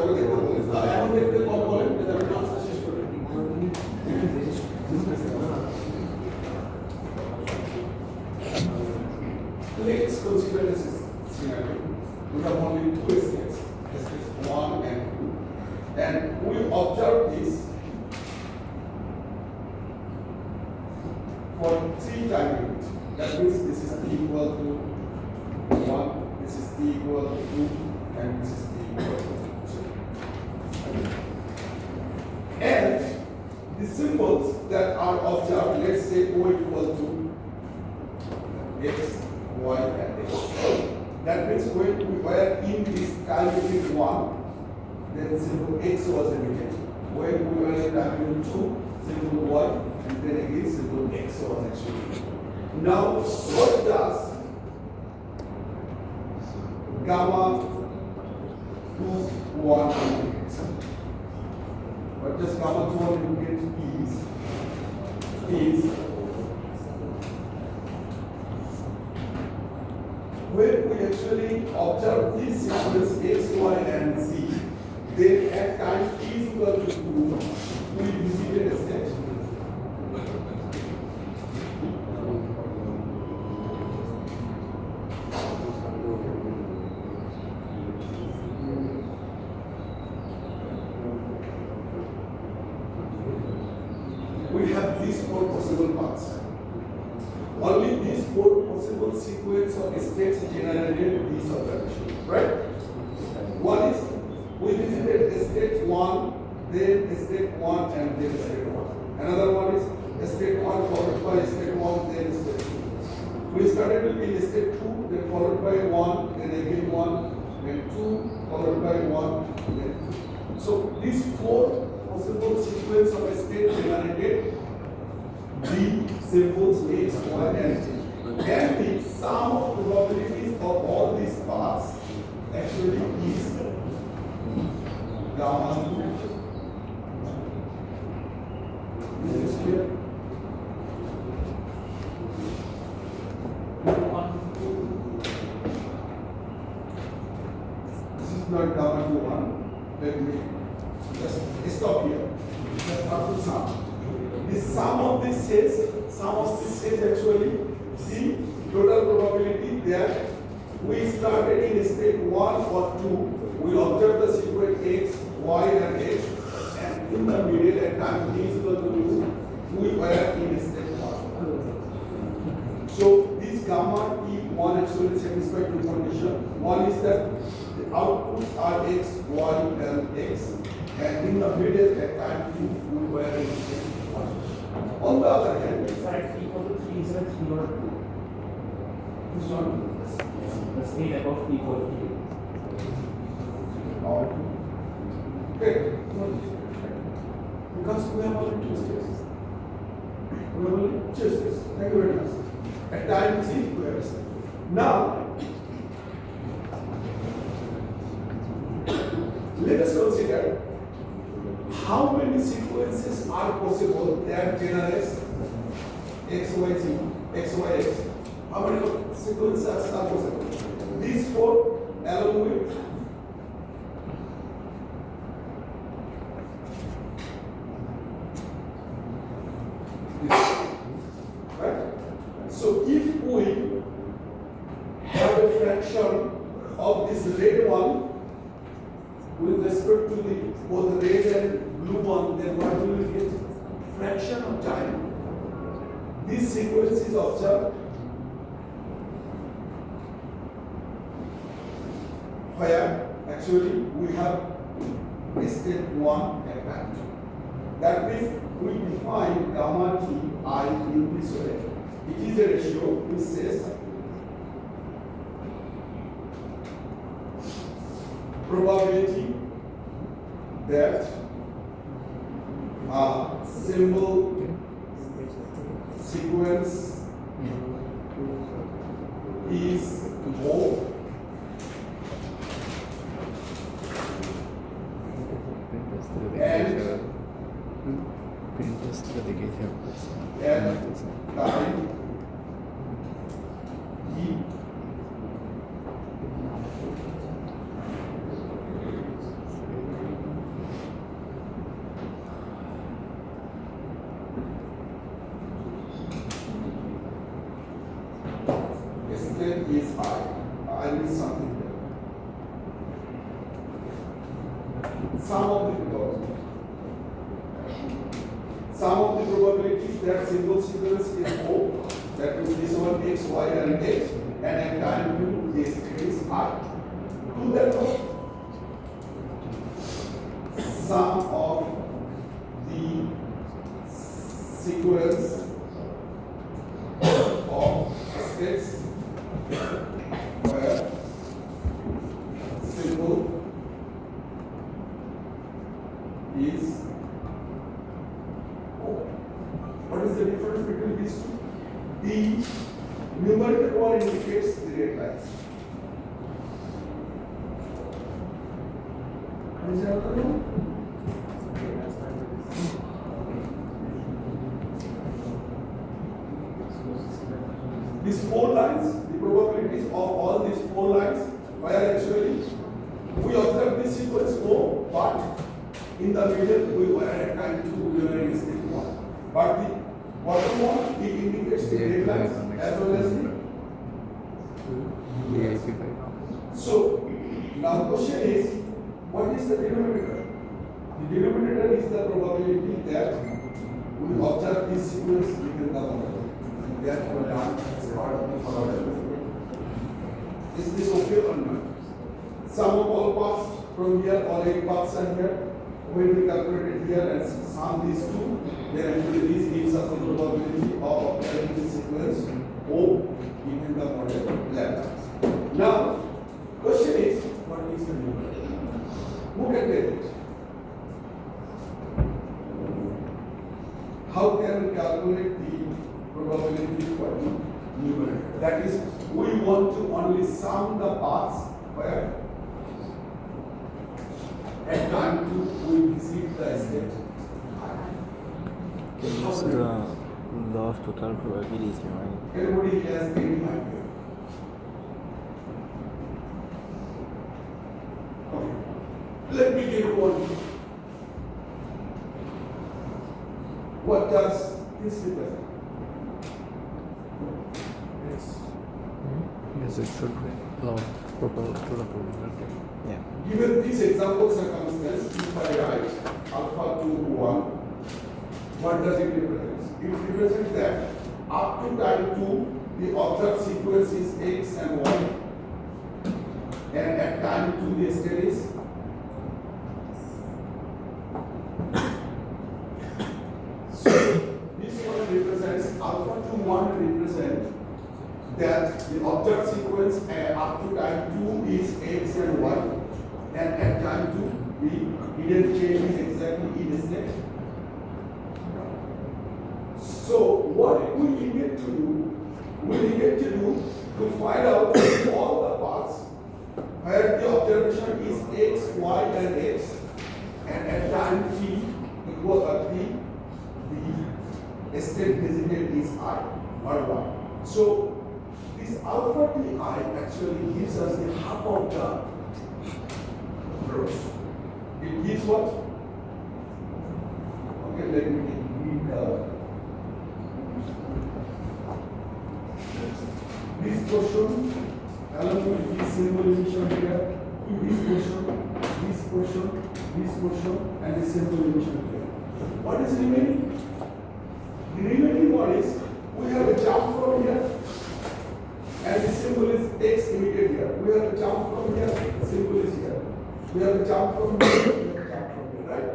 করে দেখতে বলেন, তাহলে এখন দেখতে কম বলেন, যাতে আমি ক্লাসটা শেষ করে দিই। Let's consider this scenario. We have only two states, state 1 and 2. And we observe this for 3 time units. That means this is t equal to 1, this is t equal to 2, and this is t equal to 3. And the symbols that are observed, let's say O equal to x, y, and x. That means when we were in this time unit 1, then symbol x was emitted. When we were in time unit 2, symbol y, and then again symbol x was actually emitted. Now, what does gamma 2 1 indicate? What does gamma 2 1 indicate is when we actually observe this sequence x, y, and z, then at time t is equal to 2, we visited a state. We have these 4 possible paths. Only these 4 possible sequence of states generated this observation, right? One is we visited state 1, then state 1, and then state 1. Another one is state 1 followed by state 1, then state 2. We started with state 2, then followed by 1, then again 1, then 2, followed by 1, then 2. So these 4 possible sequence of state generated the symbols x, y, and z. And the sum of probabilities of all these paths actually is gamma 2. Is this clear? This is not gamma 2 1. Let me just stop here. Just have to sum. The sum of this says actually the total probability that we started in state 1 or 2, we observe the sequence x, y, and x, and in the middle at time t is equal to 2, we were in state 1. So this gamma t1 actually satisfies two conditions. One is that the outputs are x, y, and x, and in the middle at time t, we were in state 1. On the other hand, Side equal to 3 is 3 or 2. this one, The state above equal to 2. okay, because we have only 2 states. We have only 2 states. Thank you very much. At time t, we have a state. Now, let us consider how many sequences are possible that generates x, y, z, x, y, x. How many sequences are possible? These 4 along with this. Right? So if we have a fraction of this red one with respect to the both red and blue one, then what we will get? Fraction of time. This sequence is observed where actually we have state 1 and time 2. That means we define gamma t I in this way. It is a ratio which says probability that a symbol sequence is O and time E is I. I need something here. Sum of the probability. Sum of the probabilities that symbol sequence is O. That means this one x, y, and x, and at time two this is I. Do that one. Sum of the sequence of states where symbol is O. What is the difference between these two? The numerical one indicates the red lines. Is that other one? These 4 lines, the probabilities of all these 4 lines, where actually we observe this sequence O, but in the middle we were at time 2, we were in state 1. But the bottom one, it indicates the red lines as well as the. So, now the question is, what is the denominator? The denominator is the probability that we observe this sequence within the model. That we done as part of the following. Is this okay or not? Sum of all paths from here, all 8 paths are here. When we calculate it here and sum these two, then actually this gives us the probability of obtaining the sequence O given the model lambda. Now, question is, what is the numerator? Who can take it? How can we calculate the probability for the numerator? That is, we want to only sum the paths where at time 2 we visit the state. It's the law of total probabilities, right? Everybody has any idea? Okay. Let me give one. What does this represent? Yes. Yes, it should be law of total probability. Yeah. Given this example circumstance, if I write alpha 2 1, what does it represent? It represents that up to time 2, the observed sequence is x and y, and at time 2 the state is. So this one represents alpha 2 1 represents that the observed sequence up to time 2 is x and y, and at time 2 the hidden change is exactly in state. So what we need to do to find out all the paths where the observation is x, y, and x, and at time t equal the state visited is I or y. So this alpha ti actually gives us the half of the rows. It gives what? Okay, let me read this portion along with this symbol emission here, this portion, and this symbol emission here. What is remaining? The remaining one is we have a jump from here, and the symbol is x emitted here. We have a jump from here, the symbol is here. We have a jump from here, we have a jump from here, right?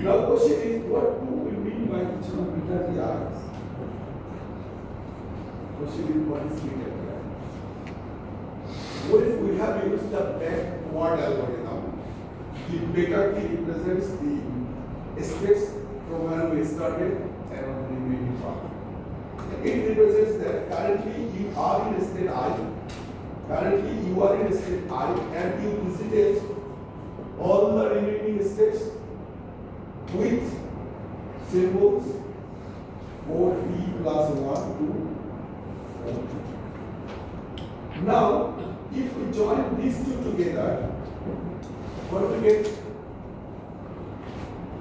Now the question is, what do we mean by each one beta the R's? Question is, what is beta the R? What if we have used the backward algorithm? The beta t represents the states from where we started and on the remaining path. It represents that currently you are in state I, and you visited all the remaining states with symbols 4t plus 1 to 4. Now, if we join these two together, what do we get?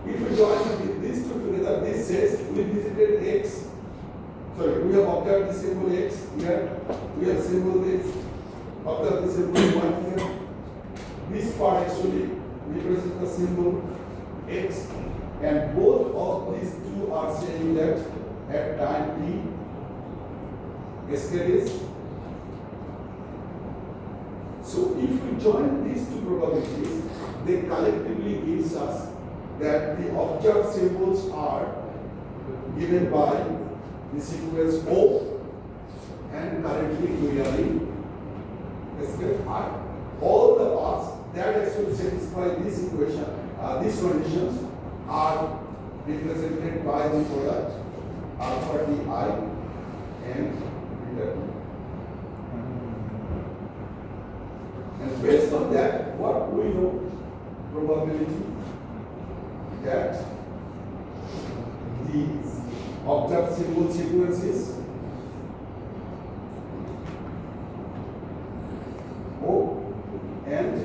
If we join these two together, this says we visited x, sorry, we have observe the symbol X here, we have symbol X, observe the symbol Y here. This part actually represents the symbol X, and both of these two are saying that at time t, scale is. So if we join these two probabilities, they collectively gives us that the observed symbols are given by the sequence O, and currently we are in scale I. All the paths that actually satisfy this equation, these conditions are represented by the product alpha ti and beta t. And based on that, what we know, probability that the observed symbol sequences O and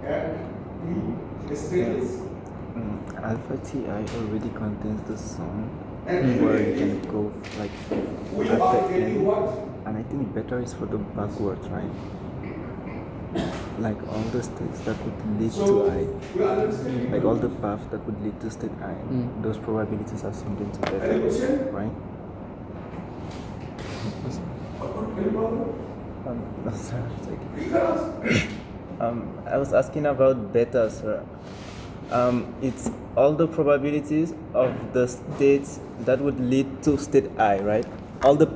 at T stages Alpha TI already contains the song and where you can go like we at are the getting end. what? And I think better is for the backwards, right? Like all the states that would lead So to I, we are understanding. like all the paths that would lead to state I, those probabilities are something to Any better, question? right? Any problem? No, sir. It's okay. You can ask. I was asking about beta, sir. It's all the probabilities of the states that would lead to state I, right? All the